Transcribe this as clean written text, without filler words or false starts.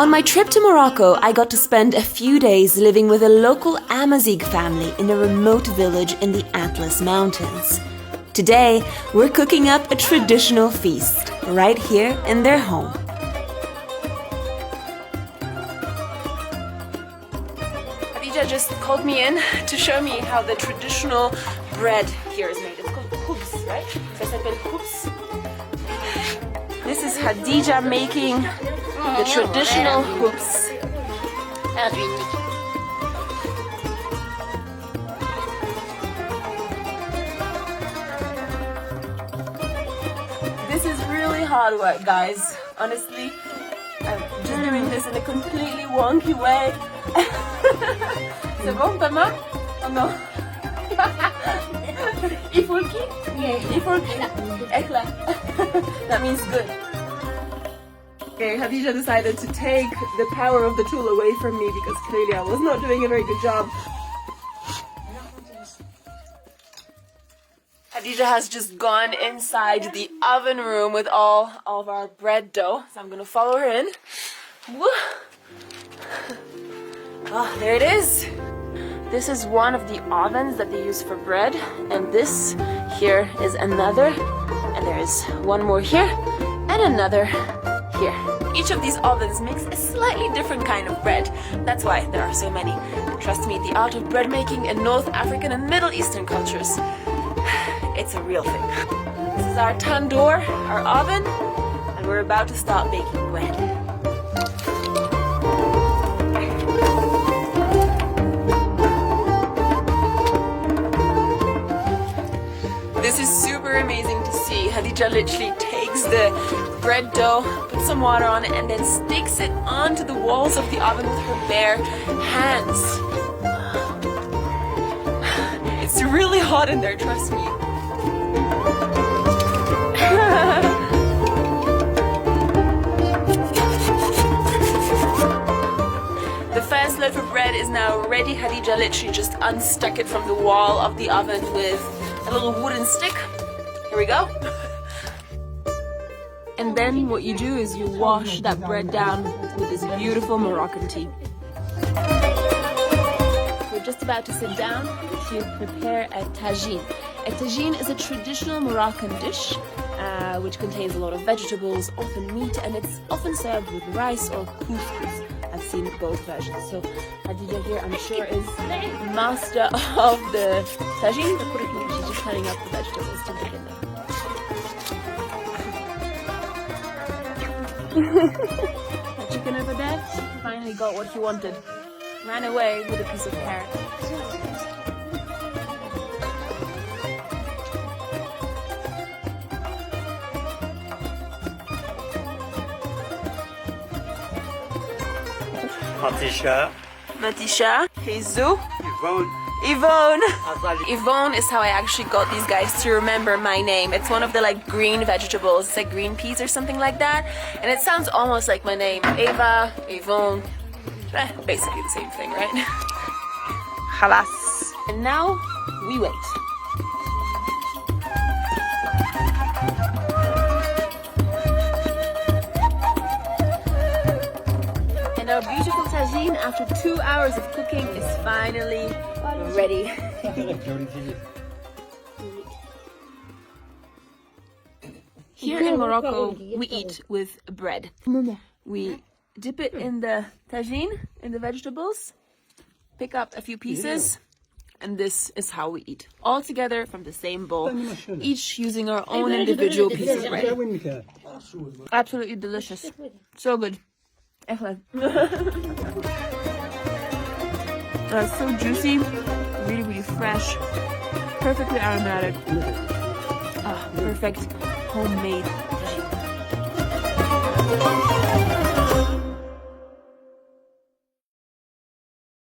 On my trip to Morocco, I got to spend a few days living with a local Amazigh family in a remote village in the Atlas Mountains. Today, we're cooking up a traditional feast right here in their home. Khadija just called me in to show me how the traditional bread here is made. It's called khubz, right? Ça s'appelle khubz. This is Khadija making the traditional khubz. This is really hard work, guys. Honestly, I'm just doing this in a completely wonky way. C'est bon, Tama? Oh no. Ifulki? Ifulki. Ekla. That means good. Okay, Khadija decided to take the power of the tool away from me because clearly I was not doing a very good job. Khadija has just gone inside the oven room with all of our bread dough. So I'm gonna follow her in. Woo. Oh, there it is. This is one of the ovens that they use for bread. And this here is another. And there is one more here and another here. Each of these ovens makes a slightly different kind of bread. That's why there are so many. Trust me, the art of bread making in North African and Middle Eastern cultures, it's a real thing. This is our tandoor, our oven, and we're about to start baking bread. This is super amazing to see. Khadija literally takes the bread dough, puts some water on it, and then sticks it onto the walls of the oven with her bare hands. It's really hot in there, trust me. The first loaf of bread is now ready. Khadija literally just unstuck it from the wall of the oven with a little wooden stick. Here we go. And then what you do is you wash that bread down with this beautiful Moroccan tea. We're just about to sit down to prepare a tagine. A tagine is a traditional Moroccan dish which contains a lot of vegetables, often meat, and it's often served with rice or couscous. I've seen both versions. So Khadija here, I'm sure, is master of the tagine. She's just cutting up the vegetables to make it. The chicken over there finally got what he wanted. Ran away with a piece of carrot. Matisha, Jesus, Yvonne. Yvonne is how I actually got these guys to remember my name. It's one of the green vegetables. It's like green peas or something like that. And it sounds almost like my name. Eva, Yvonne. Basically the same thing, right? Halas. And now we wait. And our beautiful tagine, after 2 hours of cooking, is finally ready. Here in Morocco, we eat with bread. We dip it in the tagine, in the vegetables, pick up a few pieces, and this is how we eat. All together from the same bowl, each using our own individual piece of bread. Absolutely delicious. So good. So juicy, really, really fresh, perfectly aromatic. Perfect homemade tagine.